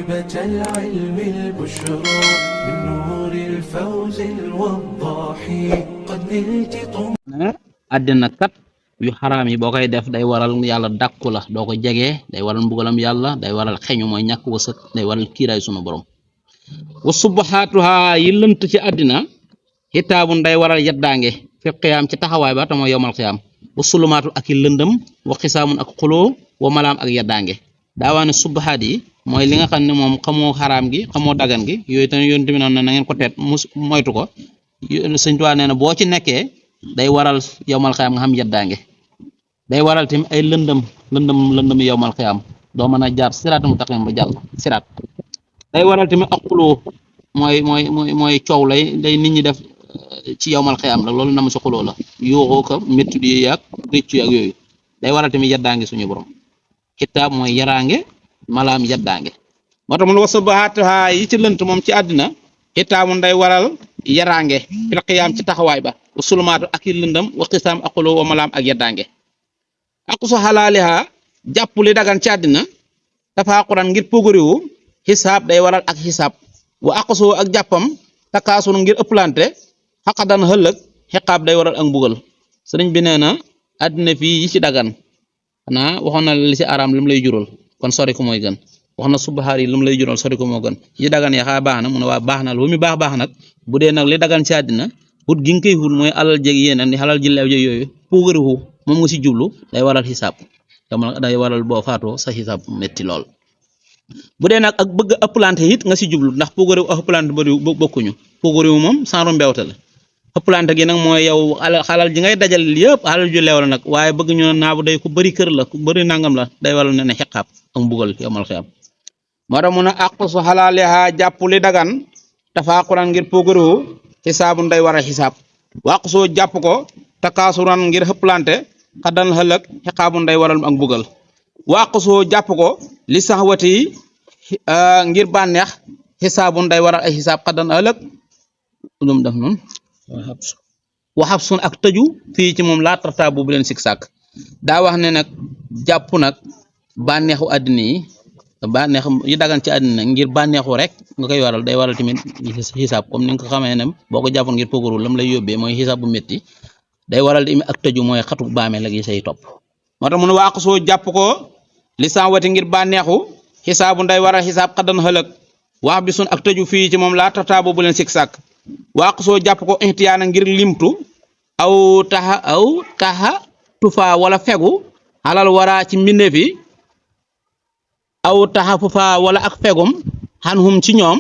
موهبة العلم البشرى من نور الفوز الوضاح قد نلت àddina kat yu xaraam yi boo koy def day waral yàlla dàkku la doo ko jege day waral mbugalam yàlla day waral xeñu mooy ñàkk wërsëg day waral kiiraay sunu borom wa subahaatuha yi lënt ci àddina xitaabun day waral yeddaange fi xiyaam ci taxawaay ba te mooy yowmal xiyaam wa sulumaatu ak i lëndëm wa xisaamun ak xuloo wa malaam ak yeddaange daawaane subahaat yi mooy li nga xam ne moom xamoo xaraam gi xamoo dagan gi yooyu tamit yoon tamit noonu na ngeen ko teet moytu ko Sëñ Tuubaa nee na boo ci nekkee day waral yowmal xiyaam nga xam yeddaange day waral tamit ay lëndëm yowmal xiyaam doo mën a jaar siraat mustaqim ba jàll siraat day waral tamit ak xuloo mooy coow lay day nit ñi def ci yowmal xiyaam la loolu na ma si xuloo la yuuxoo ko métti di yaag réccu ak yooyu day waral tamit yeddaange suñu borom kitaab mooy yaraange malaam yeddaange moo tax mun wa subahaatuha yi ci lënt moom ci àddina xitaamun day waral yaraange fil qiyaam ci taxawaay ba wa sulumaatu ak i lëndam wa xisaam ak xuloo wa malaam ak yeddaange ak su xalaaliha jàpp li dagan ci àddina tafaaquran ngir pogoriwu xisaab day waral ak xisaab wa aqsoo ak jàppam takaasun ngir ëpplante xaqadan xëllëg xiqaab day waral ak mbugal sëriñ bi nee na àddina fii yi ci dagan xanaa waxoon na li ci araam lim lay jural kon sori ko mooy gën wax na subahaar yi lim lay jural sori ko moo gën yi dagan ya xaa baax na mu ne waa baax na lu mu baax nag bu dee nag li dagan ci àddina wut gi nga koy wut mooy alal jeg yéeneen ni xalal ji leew jeg yooyu puugariwu moom nga si jublu day waral xisaab day waral boo faatoo sa xisaab metti lool bu dee nag ak bëgg ëpplante it nga si jublu ndax puugariwu ak ëpplante bari bokkuñu puugariwu moom sanru mbewte la ëpplante gi nag mooy yow xalal ji ngay dajal yëpp xalal ju leew la nag waaye bëgg ñu naabu day ku bëri kër la ku bëri nangam la day waral ne xiqaab ak mbugal yowmal xiyaam moo tax mun a àqsu xalaaliha jàpp li dagan tafaaquran ngir puugariwu xisaabun day waral xisaab wàq soo jàpp ko takaasuran ngir xëpplante xaddan xëlëg xiqaabun day waral ak mbugal wàq soo jàpp ko li saxwati ngir bànneex xisaabun day waral ay xisaab xaddan xëlëg lum def noonu waxab sun ak tëju fii ci moom laa tartaabu bu leen sik sàkk daa wax ne nag jàpp nag bànneexu àddina yi bànneex yi dagan ci àddina ngir bànneexu rek nga koy waral day waral tamit xisaab comme ni nga ko xamee ne boo ko jàppoon ngir pogaru lam lay yóbbee mooy xisaab bu métti day waral tamit ak tëju mooy xatu baameel ak yi say topp moo tax mu ne waaq soo jàpp ko li sanwati ngir bànneexu xisaabu day waral xisaab xaddan xëlëg wax bi sun ak tëju fii ci moom laa tartaabu bu leen sik sàkk waaq soo jàpp ko ixtiyaana ngir limtu aw taxa tufaa wala fegu xalal waraa ci mbindeef yi aw taxa fufa wala ak fegum xan hum ci ñoom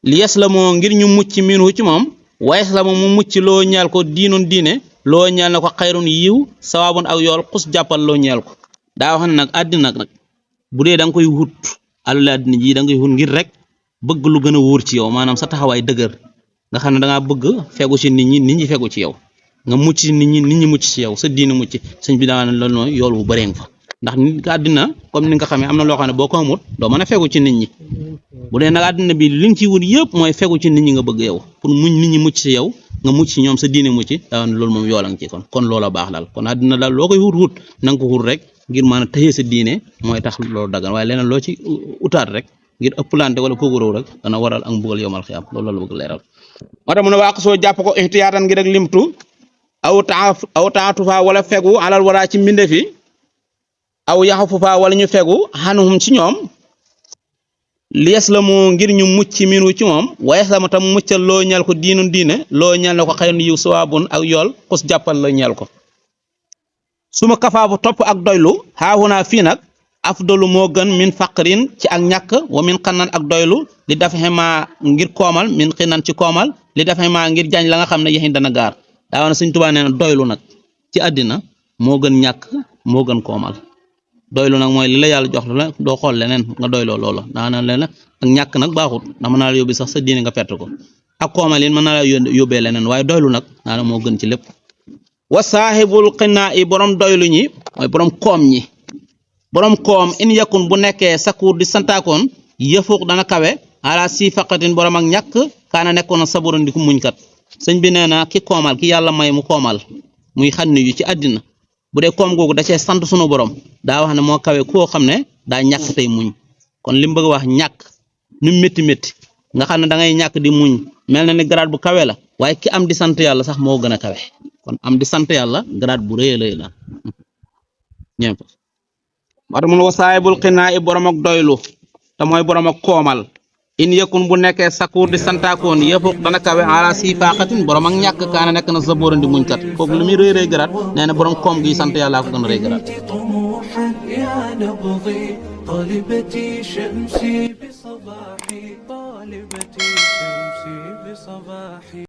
li yes la moo ngir ñu mucc minhu ci moom wayes la moo mu mucc loo ñeel ko diinun diine loo ñeel na ko xayrun yiw sawaabun ak yool xus jàppal loo ñeel ko daa wax ne nag àddina nag bu dee da nga koy wut alal àddina ji da nga koy wut ngir rek bëgg lu gën a wóor ci yow maanaam sa taxawaay dëgër nga xam ne da ngaa bëgg fegu ci nit ñi fegu ci yow nga mucc ci nit ñi mucc ci yow sa diine mucc sëñ bi daa ne loolu mooy yool bu bëree nga fa ndax nit àddina comme ni nga xamee am na loo xam ne boo ko amut doo mën a fegu ci nit ñi bu dee nag àddina bi li nga ciy wut yëpp mooy fegu ci nit ñi nga bëgg yow pour nit ñi mucc ci yow nga mucc ci ñoom sa diine mucc daa ne loolu moom yoola nga ci kon loola baax daal kon àddina daal loo koy wut na nga ko wut rek ngir mën a tëye sa diine mooy tax loolu dagan waaye leneen loo ci utaat rek ngir ëpplante wala pogoroo rek dana waral ak mbugal yowmal xiyaam loolu la bëgg leeral moo tax mu ne waaq soo jàpp ko ihtiyaatan ngir rek limtu aw taatufa wala fegu alal waraa ci mbinde fi aw yaxu fufa wala ñu fegu xanuhum ci ñoom lies la moo ngir ñu mucc minu ci moom wayes la mu tam muccal loo ñeel ko diinun diine loo ñeel na ko xayrun yiw sawaabun ak yool xus jàppal la ñeel ko suma kafaafu topp ak doylu xaaxunaa fii nag afdalu moo gën min faqrin ci ak ñàkk wa min xannan ak doylu li dafa xema ngir koomal min xinan ci koomal li dafa xema ngir jañ la nga xam ne yaxin dana gaar daa wane Sëñ Tuubaa nee na doylu nag ci àddina moo gën ñàkk moo gën koomal doylu nag mooy li la yàlla jox la doo xool leneen nga doyloo loola daa na leen ak ñàkk nag baaxut ndax mën naa la yóbbi sax sa diine nga perte ko ak koomal yi mën naa la yóbbee leneen waaye doylu nag daa na moo gën ci lépp wa saaxibul xinaa yi borom doylu ñi mooy borom koom ñi borom koom in yakun bu nekkee sakuur di santaakoon yëfuq dana kawe ala si faqatin borom ak ñàkk kaana nekkoon na saburan di ku muñkat sëñ bi nee na ki koomal ki yàlla may mu koomal muy xanni yu ci àddina bu dee koom googu da cee sant sunu borom daa wax ne moo kawe koo xam ne daa ñàkk tey muñ kon li mu bëgg wax ñàkk ni métti métti nga xam ne da ngay ñàkk di muñ mel na ni grade bu kawe la waaye ki am di sant yàlla sax moo gën a kawe kon am di sant yàlla grade bu rëy rëy la ñepp war mun wasaayibul xinaa i borom ak doylu te mooy borom ak koomal in yakun bu nekkee sakuur di santaakoon yëpp dana kawe ala si faaxatin borom ak ñàkk kaana nekk na saboran di muñkat kooku li muy rëy rëy grade nee na borom koom gi sant yàlla ko gën a rëy grade طموحا يا نبضي طالبتي شمسي بصباحي طالبتي شمسي بصباحي